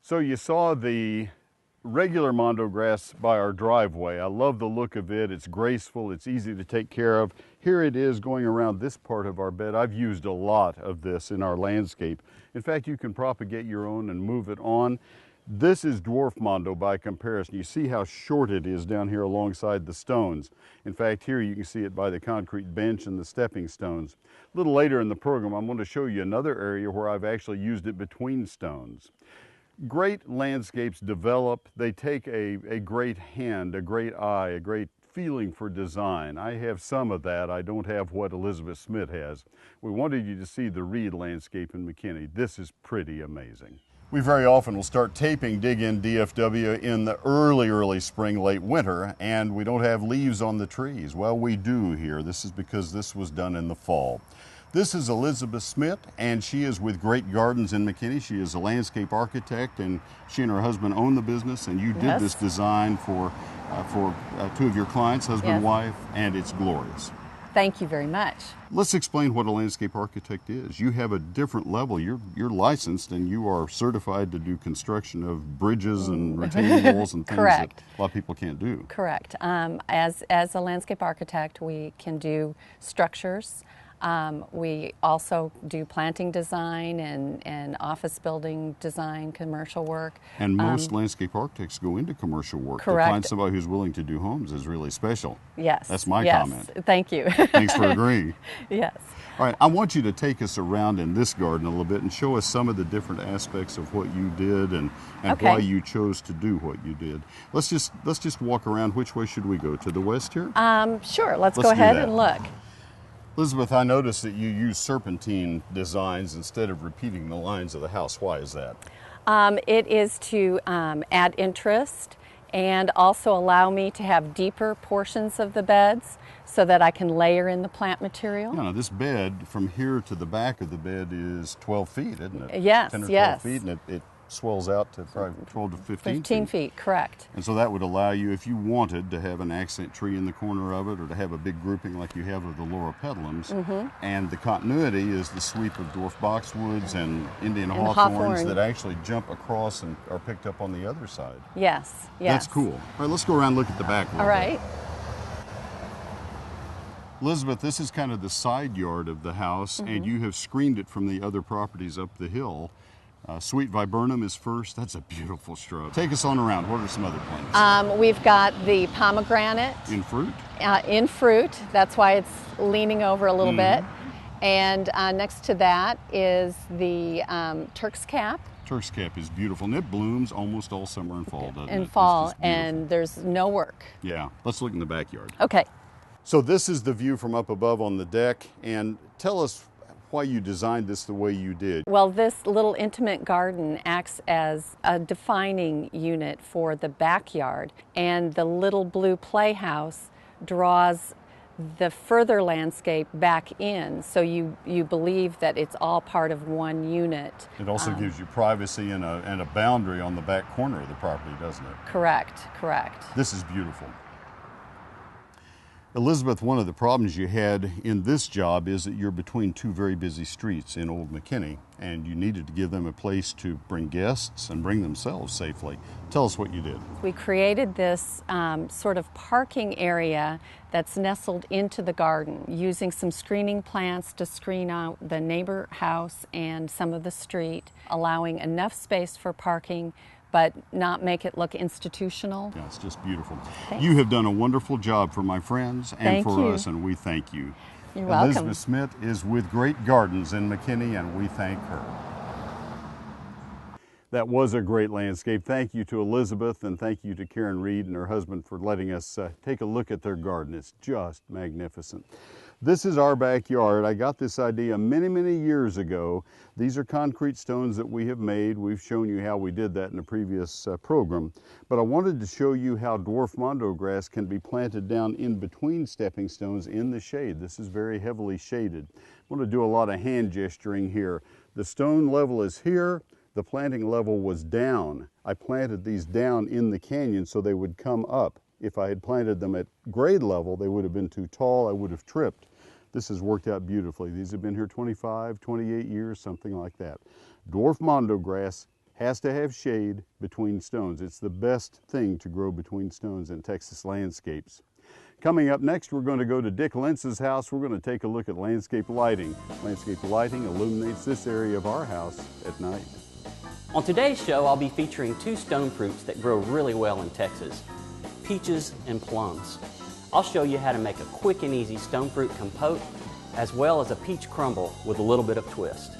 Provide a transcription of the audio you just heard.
So you saw the regular mondo grass by our driveway. I love the look of it. It's graceful, it's easy to take care of. Here it is going around this part of our bed. I've used a lot of this in our landscape. In fact, you can propagate your own and move it on. This is dwarf mondo by comparison. You see how short it is down here alongside the stones. In fact, here you can see it by the concrete bench and the stepping stones. A little later in the program, I'm going to show you another area where I've actually used it between stones. Great landscapes develop. They take a great hand, a great eye, a great feeling for design. I have some of that. I don't have what Elizabeth Smidt has. We wanted you to see the Reed landscape in McKinney. This is pretty amazing. We very often will start taping Dig In DFW in the early spring, late winter, and we don't have leaves on the trees. Well, we do here. This is because this was done in the fall. This is Elizabeth Smidt, and she is with Great Gardens in McKinney. She is a landscape architect, and she and her husband own the business, and you did this design for two of your clients, husband and wife, and it's glorious. Thank you very much. Let's explain what a landscape architect is. You have a different level. You're licensed and you are certified to do construction of bridges and retaining walls and things that a lot of people can't do. Correct. As a landscape architect, we can do structures. We also do planting design and office building design, commercial work. And most landscape architects go into commercial work. Correct. To find somebody who's willing to do homes is really special. Yes. That's my comment. Thank you. Thanks for agreeing. Yes. All right, I want you to take us around in this garden a little bit and show us some of the different aspects of what you did and why you chose to do what you did. Let's just walk around. Which way should we go? To the west here? Sure. Let's go ahead and look. Elizabeth, I noticed that you use serpentine designs instead of repeating the lines of the house. Why is that? It is to add interest and also allow me to have deeper portions of the beds so that I can layer in the plant material. Yeah, now this bed from here to the back of the bed is 12 feet, isn't it? Yes, 10 or 12 feet, and it swells out to probably 12 to 15 feet, correct. And so that would allow you, if you wanted, to have an accent tree in the corner of it or to have a big grouping like you have of the lauropetalums. And the continuity is the sweep of dwarf boxwoods and Indian hawthorns that actually jump across and are picked up on the other side. Yes, yes. That's cool. All right, let's go around and look at the back a little bit. Elizabeth, this is kind of the side yard of the house, and you have screened it from the other properties up the hill. Sweet viburnum is first. That's a beautiful shrub. Take us on around. What are some other plants? We've got the pomegranate. In fruit? In fruit. That's why it's leaning over a little bit. And next to that is the Turk's cap. Turk's cap is beautiful, and it blooms almost all summer and fall, doesn't it? In fall, and there's no work. Yeah. Let's look in the backyard. Okay. So this is the view from up above on the deck, and tell us why you designed this the way you did. Well, this little intimate garden acts as a defining unit for the backyard, and the little blue playhouse draws the further landscape back in, so you believe that it's all part of one unit. It also gives you privacy and a boundary on the back corner of the property, doesn't it? Correct, correct. This is beautiful. Elizabeth, one of the problems you had in this job is that you're between two very busy streets in Old McKinney, and you needed to give them a place to bring guests and bring themselves safely. Tell us what you did. We created this sort of parking area that's nestled into the garden, using some screening plants to screen out the neighbor house and some of the street, allowing enough space for parking but not make it look institutional. Yeah, it's just beautiful. Thanks. You have done a wonderful job for my friends and for us, and we thank you. You're welcome. Elizabeth Smidt is with Great Gardens in McKinney, and we thank her. That was a great landscape. Thank you to Elizabeth, and thank you to Karen Reed and her husband for letting us take a look at their garden. It's just magnificent. This is our backyard. I got this idea many years ago. These are concrete stones that we have made. We've shown you how we did that in a previous program. But I wanted to show you how dwarf mondo grass can be planted down in between stepping stones in the shade. This is very heavily shaded. I'm going to do a lot of hand gesturing here. The stone level is here. The planting level was down. I planted these down in the canyon so they would come up. If I had planted them at grade level, they would have been too tall. I would have tripped. This has worked out beautifully. These have been here 25, 28 years, something like that. Dwarf mondo grass has to have shade between stones. It's the best thing to grow between stones in Texas landscapes. Coming up next, we're going to go to Dick Lentz's house. We're going to take a look at landscape lighting. Landscape lighting illuminates this area of our house at night. On today's show, I'll be featuring two stone fruits that grow really well in Texas, peaches and plums. I'll show you how to make a quick and easy stone fruit compote, as well as a peach crumble with a little bit of twist.